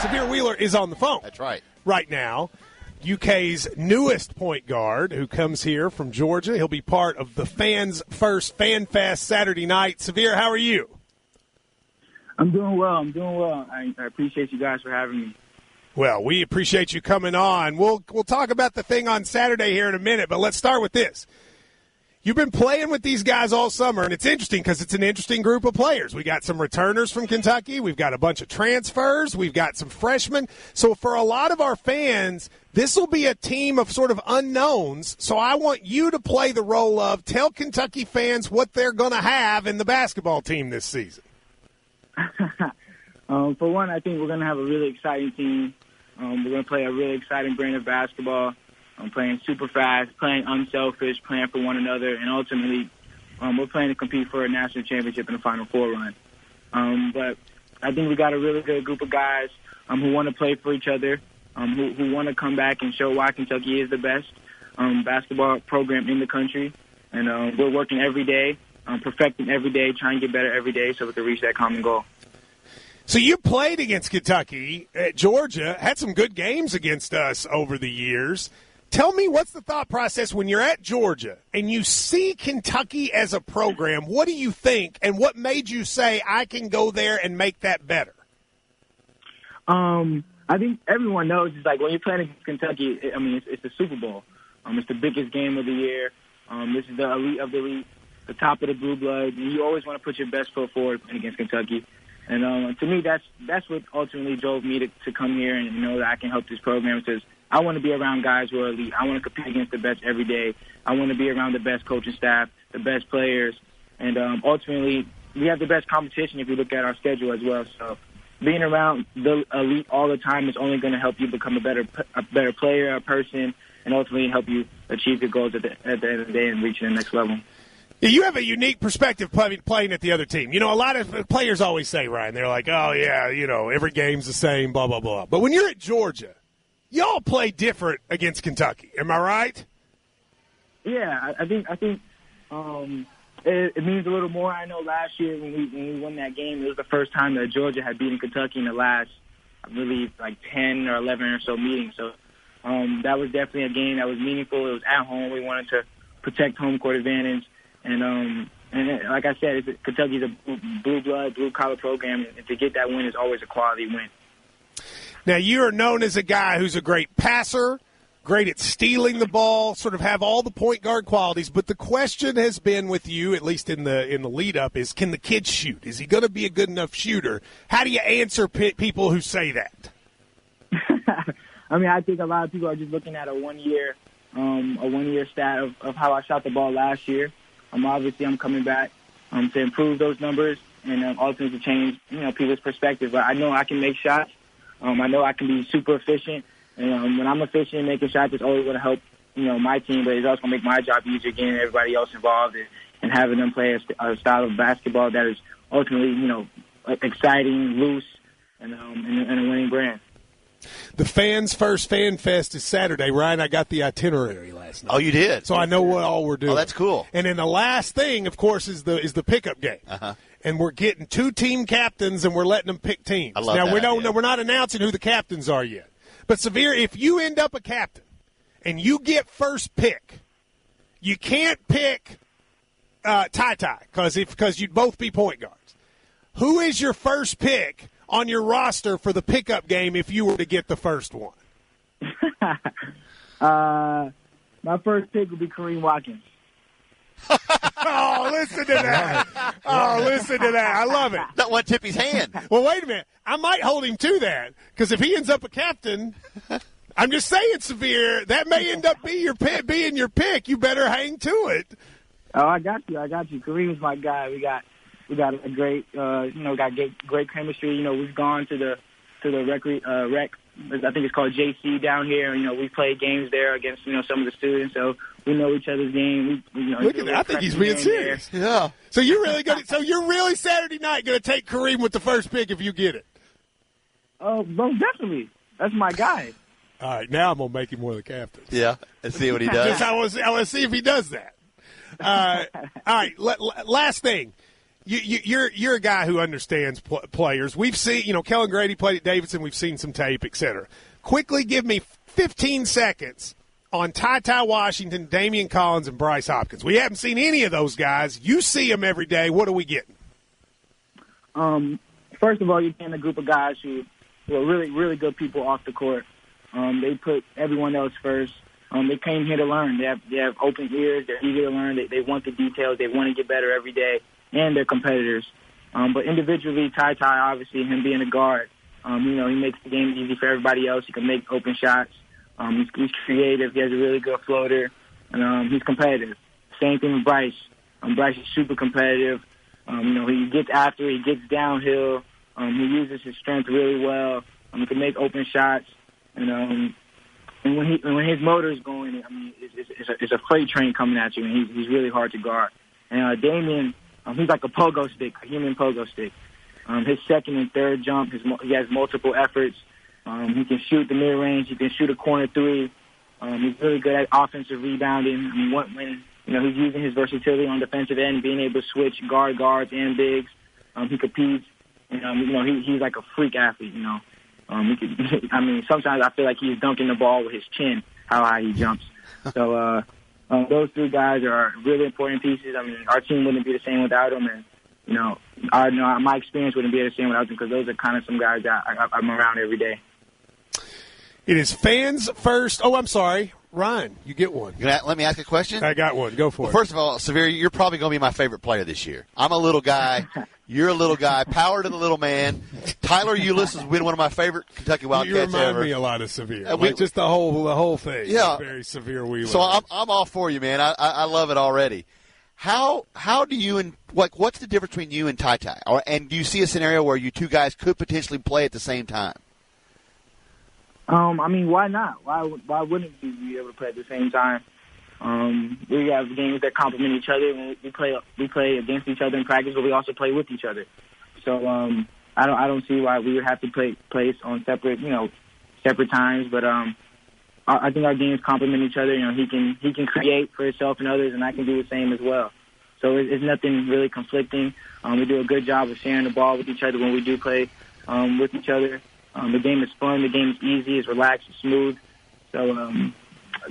Sahvir Wheeler is on the phone. That's right. Right now. UK's newest point guard who comes here from Georgia. He'll be part of the Fans First Fan Fest Saturday night. Sahvir, how are you? I'm doing well. I appreciate you guys for having me. Well, we appreciate you coming on. We'll talk about the thing on Saturday here in a minute, but let's start with this. You've been playing with these guys all summer, and it's interesting because it's an interesting group of players. We got some returners from Kentucky. We've got a bunch of transfers. We've got some freshmen. So for a lot of our fans, this will be a team of sort of unknowns. So I want you to play the role of tell Kentucky fans what they're going to have in the basketball team this season. For one, I think we're going to have a really exciting team. We're going to play a really exciting brand of basketball. Playing super fast, playing unselfish, playing for one another, and ultimately we're playing to compete for a national championship in the Final Four run. But I think we got a really good group of guys who want to play for each other, who want to come back and show why Kentucky is the best basketball program in the country. And we're working every day, perfecting every day, trying to get better every day so we can reach that common goal. So you played against Kentucky at Georgia, had some good games against us over the years. Tell me, what's the thought process when you're at Georgia and you see Kentucky as a program? What do you think, and what made you say, I can go there and make that better? I think everyone knows, it's like when you're playing against Kentucky, it's the Super Bowl. It's the biggest game of the year. This is the elite of the elite, the top of the blue blood. And you always want to put your best foot forward playing against Kentucky. And to me, that's what ultimately drove me to come here and know that I can help this program, because I want to be around guys who are elite. I want to compete against the best every day. I want to be around the best coaching staff, the best players, and ultimately we have the best competition if you look at our schedule as well. So being around the elite all the time is only going to help you become a better player, a person, and ultimately help you achieve your goals at the end of the day and reach the next level. Yeah, you have a unique perspective playing at the other team. You know, a lot of players always say, Ryan, they're like, oh, yeah, every game's the same, blah, blah, blah. But when you're at Georgia, y'all play different against Kentucky. Am I right? Yeah, I think it means a little more. I know last year when we won that game, it was the first time that Georgia had beaten Kentucky in the last, I believe, like 10 or 11 or so meetings. So that was definitely a game that was meaningful. It was at home. We wanted to protect home court advantage. And like I said, Kentucky's a blue blood, blue collar program, and to get that win is always a quality win. Now, you are known as a guy who's a great passer, great at stealing the ball, sort of have all the point guard qualities. But the question has been with you, at least in the lead up, is can the kid shoot? Is he going to be a good enough shooter? How do you answer people who say that? I think a lot of people are just looking at a one year stat of how I shot the ball last year. Obviously, I'm coming back to improve those numbers and ultimately to change people's perspective. But I know I can make shots. I know I can be super efficient. And when I'm efficient making shots, it's always going to help my team, but it's also going to make my job easier, getting everybody else involved and having them play a style of basketball that is ultimately exciting, loose, and a winning brand. The Fans First Fan Fest is Saturday. Ryan, I got the itinerary last night. Oh, you did? So I know what all we're doing. Oh, that's cool. And then the last thing, of course, is the pickup game. Uh-huh. And we're getting two team captains, and we're letting them pick teams. I love now, that we're not announcing who the captains are yet. But, Sahvir, if you end up a captain and you get first pick, you can't pick Ty because you'd both be point guards. Who is your first pick on your roster for the pickup game if you were to get the first one? My first pick would be Kareem Watkins. Oh, listen to that. Oh, listen to that. I love it. That one tip his hand. Well, wait a minute. I might hold him to that because if he ends up a captain, I'm just saying, Sahvir, that may end up being your pick. You better hang to it. Oh, I got you. Kareem's my guy. We got a great, great chemistry. We've gone to the rec. I think it's called JC down here. We play games there against some of the students, so we know each other's game. Look at that! I think he's being serious. There. Yeah. So you're really Saturday night going to take Kareem with the first pick if you get it? Oh, most definitely. That's my guy. All right, now I'm gonna make him one of the captains. Yeah, and see what he does. I want to see if he does that. All right. Last thing. You're a guy who understands players. We've seen, Kellen Grady played at Davidson. We've seen some tape, et cetera. Quickly give me 15 seconds on Ty Washington, Damian Collins, and Bryce Hopkins. We haven't seen any of those guys. You see them every day. What are we getting? First of all, you're getting a group of guys who are really, really good people off the court. They put everyone else first. They came here to learn. They have open ears. They're eager to learn. They want the details. They want to get better every day, and they're competitors. But individually, Ty, obviously, him being a guard, he makes the game easy for everybody else. He can make open shots. He's creative. He has a really good floater, and he's competitive. Same thing with Bryce. Bryce is super competitive. He gets after it. He gets downhill. He uses his strength really well. He can make open shots, and when his motor is going, it's a freight train coming at you, and he's really hard to guard. And Damian, he's like a pogo stick, a human pogo stick. His second and third jump, he has multiple efforts. He can shoot the mid-range. He can shoot a corner three. He's really good at offensive rebounding. When he's using his versatility on defensive end, being able to switch guards and bigs. He competes. He's like a freak athlete. Sometimes I feel like he's dunking the ball with his chin, how high he jumps. So those three guys are really important pieces. Our team wouldn't be the same without them, and my experience wouldn't be the same without them, because those are kind of some guys that I'm around every day. It is fans first. Oh, I'm sorry. Ryan, you get one. Let me ask a question? I got one. Go for it. First of all, Sahvir, you're probably going to be my favorite player this year. I'm a little guy. You're a little guy. Power to the little man. Tyler Eulis has been one of my favorite Kentucky Wildcats ever. You remind me a lot of Sahvir. Just the whole thing. Yeah. Very Sahvir Wheeler. So I'm all for you, man. I love it already. How do you and what's the difference between you and Ty? And do you see a scenario where you two guys could potentially play at the same time? Why not? Why wouldn't we be able to play at the same time? We have games that complement each other. We play against each other in practice, but we also play with each other. So I don't see why we would have to play on separate times. But I think our games complement each other. He can create for himself and others, and I can do the same as well. So it's nothing really conflicting. We do a good job of sharing the ball with each other when we do play with each other. The game is fun. The game is easy. It's relaxed. It's smooth. So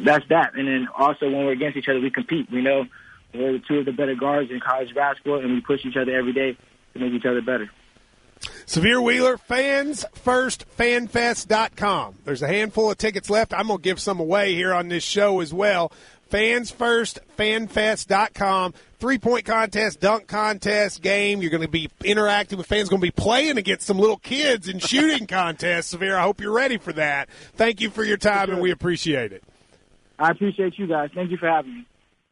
that's that. And then also when we're against each other, we compete. We know we're two of the better guards in college basketball, and we push each other every day to make each other better. Sahvir Wheeler, fansfirstfanfest.com. There's a handful of tickets left. I'm going to give some away here on this show as well. fansfirstfanfest.com. 3-point contest, dunk contest, game. You're going to be interacting with fans. Going to be playing against some little kids in shooting contests. Sahvir, I hope you're ready for that. Thank you for your time, and we appreciate it. I appreciate you guys. Thank you for having me.